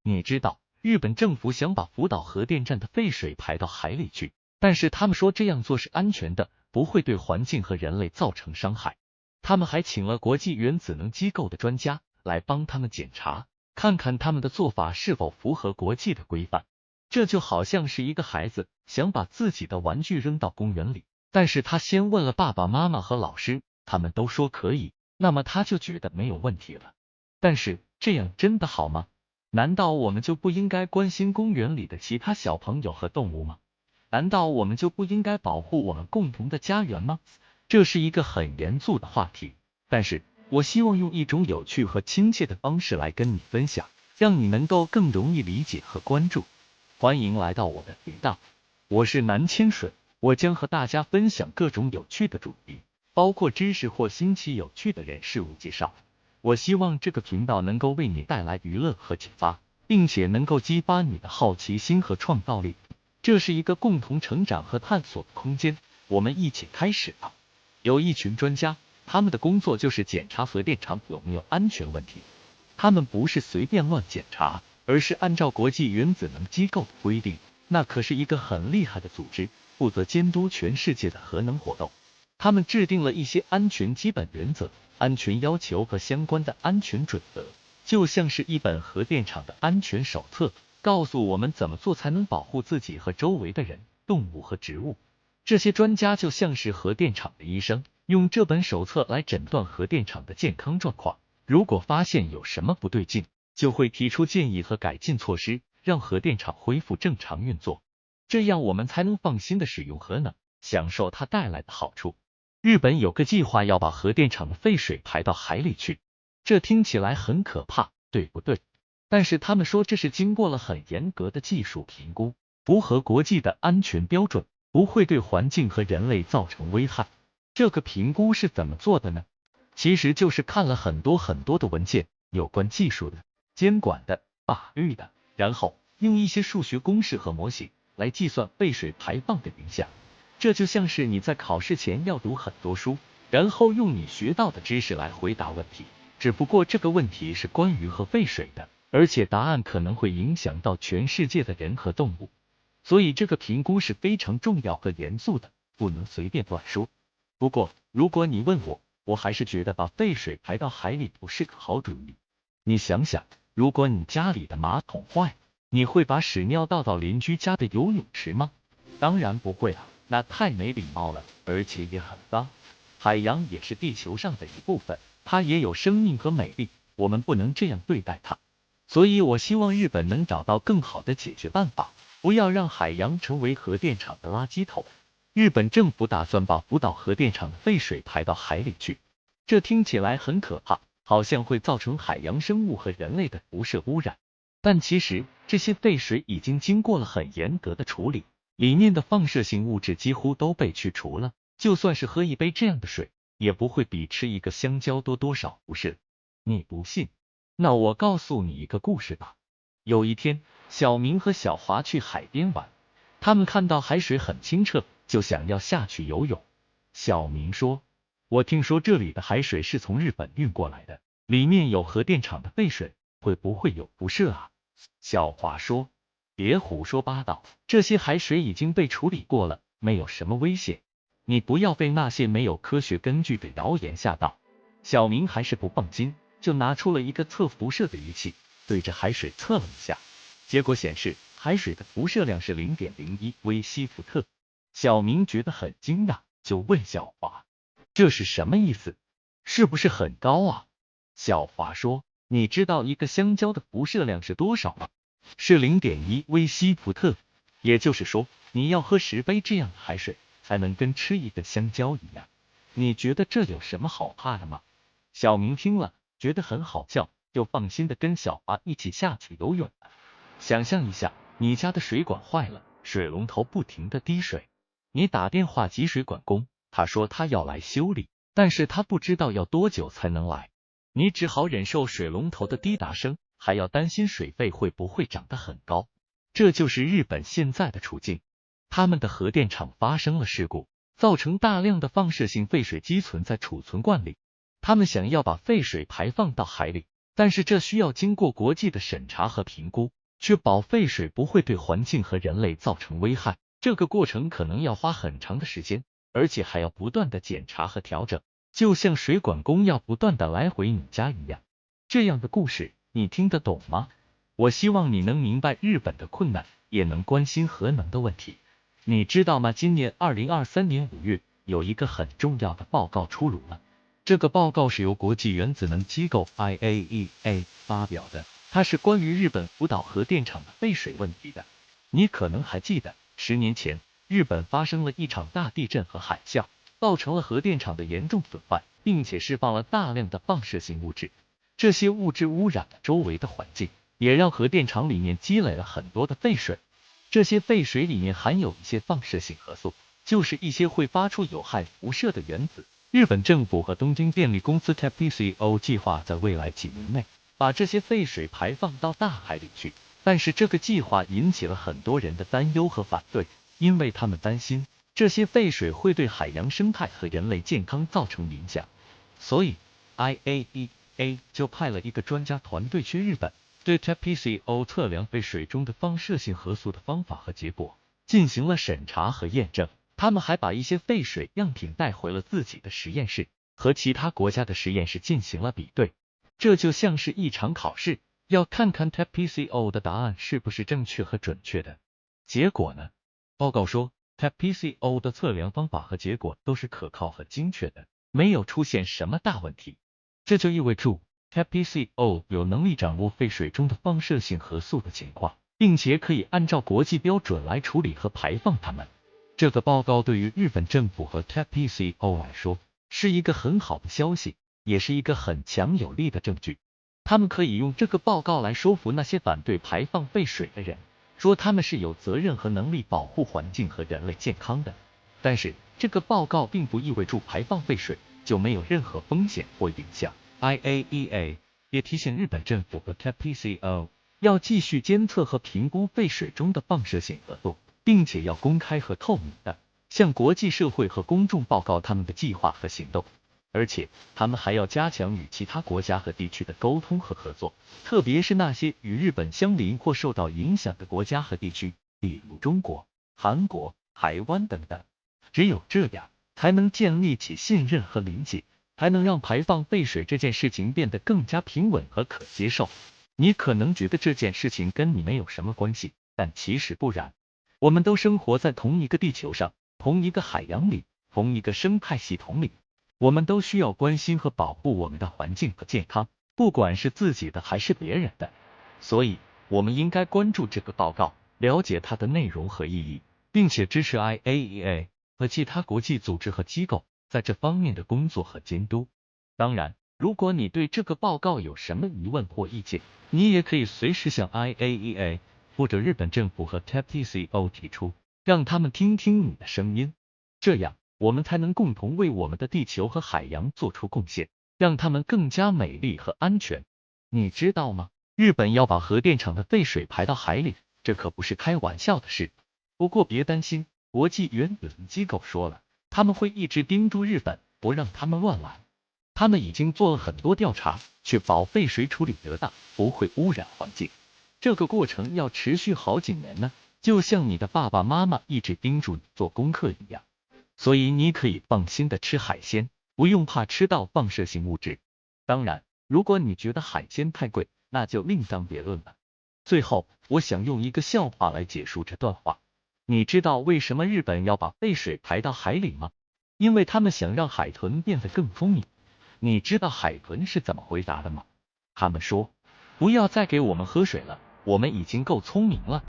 你知道，日本政府想把福岛核电站的废水排到海里去，但是他们说这样做是安全的，不会对环境和人类造成伤害。他们还请了国际原子能机构的专家来帮他们检查，看看他们的做法是否符合国际的规范。这就好像是一个孩子想把自己的玩具扔到公园里，但是他先问了爸爸妈妈和老师，他们都说可以，那么他就觉得没有问题了。但是这样真的好吗？难道我们就不应该关心公园里的其他小朋友和动物吗？难道我们就不应该保护我们共同的家园吗？这是一个很严肃的话题，但是我希望用一种有趣和亲切的方式来跟你分享，让你能够更容易理解和关注。欢迎来到我的频道，我是南千水，我将和大家分享各种有趣的主题，包括知识或新奇有趣的人事物介绍。我希望这个频道能够为你带来娱乐和启发，并且能够激发你的好奇心和创造力。这是一个共同成长和探索的空间，我们一起开始吧。有一群专家，他们的工作就是检查核电厂有没有安全问题。他们不是随便乱检查，而是按照国际原子能机构的规定，那可是一个很厉害的组织，负责监督全世界的核能活动。他们制定了一些安全基本原则、安全要求和相关的安全准则，就像是一本核电厂的安全手册，告诉我们怎么做才能保护自己和周围的人、动物和植物。这些专家就像是核电厂的医生，用这本手册来诊断核电厂的健康状况。如果发现有什么不对劲，就会提出建议和改进措施，让核电厂恢复正常运作。这样我们才能放心的使用核能，享受它带来的好处。日本有个计划要把核电厂的废水排到海里去，这听起来很可怕，对不对？但是他们说这是经过了很严格的技术评估，符合国际的安全标准，不会对环境和人类造成危害。这个评估是怎么做的呢？其实就是看了很多的文件，有关技术的、监管的、法律的，然后用一些数学公式和模型来计算废水排放的影响。这就像是你在考试前要读很多书，然后用你学到的知识来回答问题，只不过这个问题是关于核废水的，而且答案可能会影响到全世界的人和动物。所以这个评估是非常重要和严肃的，不能随便乱说。不过如果你问我，我还是觉得把废水排到海里不是个好主意。你想想，如果你家里的马桶坏，你会把屎尿倒到邻居家的游泳池吗？当然不会啊，那太没礼貌了，而且也很脏。海洋也是地球上的一部分，它也有生命和美丽，我们不能这样对待它。所以我希望日本能找到更好的解决办法，不要让海洋成为核电厂的垃圾桶。日本政府打算把福岛核电厂的废水排到海里去，这听起来很可怕，好像会造成海洋生物和人类的辐射污染。但其实这些废水已经经过了很严格的处理，里面的放射性物质几乎都被去除了，就算是喝一杯这样的水，也不会比吃一个香蕉多多少，不是？你不信？那我告诉你一个故事吧。有一天，小明和小华去海边玩，他们看到海水很清澈，就想要下去游泳。小明说，我听说这里的海水是从日本运过来的，里面有核电厂的废水，会不会有辐射啊？小华说，别胡说八道，这些海水已经被处理过了，没有什么危险。你不要被那些没有科学根据的谣言吓到。小明还是不放心，就拿出了一个测辐射的仪器，对着海水测了一下，结果显示海水的辐射量是 0.01 微西弗特。小明觉得很惊讶，就问小华，这是什么意思？是不是很高啊？小华说，你知道一个香蕉的辐射量是多少吗？是 0.1 微西弗特，也就是说，你要喝10杯这样的海水，才能跟吃一个香蕉一样。你觉得这有什么好怕的吗？小明听了，觉得很好笑，就放心的跟小华一起下去游泳了。想象一下，你家的水管坏了，水龙头不停的滴水，你打电话集水管工，他说他要来修理，但是他不知道要多久才能来，你只好忍受水龙头的滴答声，还要担心水费会不会涨得很高。这就是日本现在的处境，他们的核电厂发生了事故，造成大量的放射性废水积存在储存罐里，他们想要把废水排放到海里，但是这需要经过国际的审查和评估，确保废水不会对环境和人类造成危害。这个过程可能要花很长的时间，而且还要不断的检查和调整，就像水管工要不断的来回你家一样。这样的故事你听得懂吗？我希望你能明白日本的困难，也能关心核能的问题。你知道吗？今年2023年5月，有一个很重要的报告出炉了。这个报告是由国际原子能机构 IAEA 发表的，它是关于日本福岛核电厂的废水问题的。你可能还记得，10年前，日本发生了一场大地震和海啸，造成了核电厂的严重损坏，并且释放了大量的放射性物质。这些物质污染了周围的环境，也让核电厂里面积累了很多的废水。这些废水里面含有一些放射性核素，就是一些会发出有害辐射的原子。日本政府和东京电力公司 TEPCO 计划在未来几年内把这些废水排放到大海里去，但是这个计划引起了很多人的担忧和反对，因为他们担心这些废水会对海洋生态和人类健康造成影响。所以 IAEA 就派了一个专家团队去日本，对 TEPCO 测量废水中的放射性核素的方法和结果进行了审查和验证。他们还把一些废水样品带回了自己的实验室，和其他国家的实验室进行了比对。这就像是一场考试，要看看 TEPCO 的答案是不是正确和准确的。结果呢？报告说 TEPCO 的测量方法和结果都是可靠和精确的，没有出现什么大问题。这就意味着 TEPCO 有能力掌握废水中的放射性核素的情况，并且可以按照国际标准来处理和排放它们。这个报告对于日本政府和 TEPCO 来说是一个很好的消息，也是一个很强有力的证据。他们可以用这个报告来说服那些反对排放废水的人，说他们是有责任和能力保护环境和人类健康的。但是这个报告并不意味着排放废水就没有任何风险或影响。IAEA 也提醒日本政府和 TEPCO 要继续监测和评估废水中的放射性核素，并且要公开和透明的向国际社会和公众报告他们的计划和行动。而且他们还要加强与其他国家和地区的沟通和合作，特别是那些与日本相邻或受到影响的国家和地区，比如中国、韩国、台湾等等。只有这样，才能建立起信任和理解，才能让排放废水这件事情变得更加平稳和可接受。你可能觉得这件事情跟你没有什么关系，但其实不然。我们都生活在同一个地球上，同一个海洋里，同一个生态系统里。我们都需要关心和保护我们的环境和健康，不管是自己的还是别人的。所以，我们应该关注这个报告，了解它的内容和意义，并且支持 IAEA 和其他国际组织和机构在这方面的工作和监督。当然，如果你对这个报告有什么疑问或意见，你也可以随时向 IAEA 或者日本政府和 TEPCO 提出，让他们听听你的声音。这样，我们才能共同为我们的地球和海洋做出贡献，让它们更加美丽和安全。你知道吗？日本要把核电厂的废水排到海里，这可不是开玩笑的事。不过别担心，国际原子能机构说了，他们会一直盯住日本，不让他们乱来。他们已经做了很多调查，确保废水处理得当，不会污染环境。这个过程要持续好几年呢，就像你的爸爸妈妈一直叮嘱你做功课一样。所以你可以放心的吃海鲜，不用怕吃到放射性物质。当然，如果你觉得海鲜太贵，那就另当别论了。最后，我想用一个笑话来结束这段话。你知道为什么日本要把废水排到海里吗？因为他们想让海豚变得更聪明。你知道海豚是怎么回答的吗？他们说，不要再给我们喝水了，我们已经够聪明了。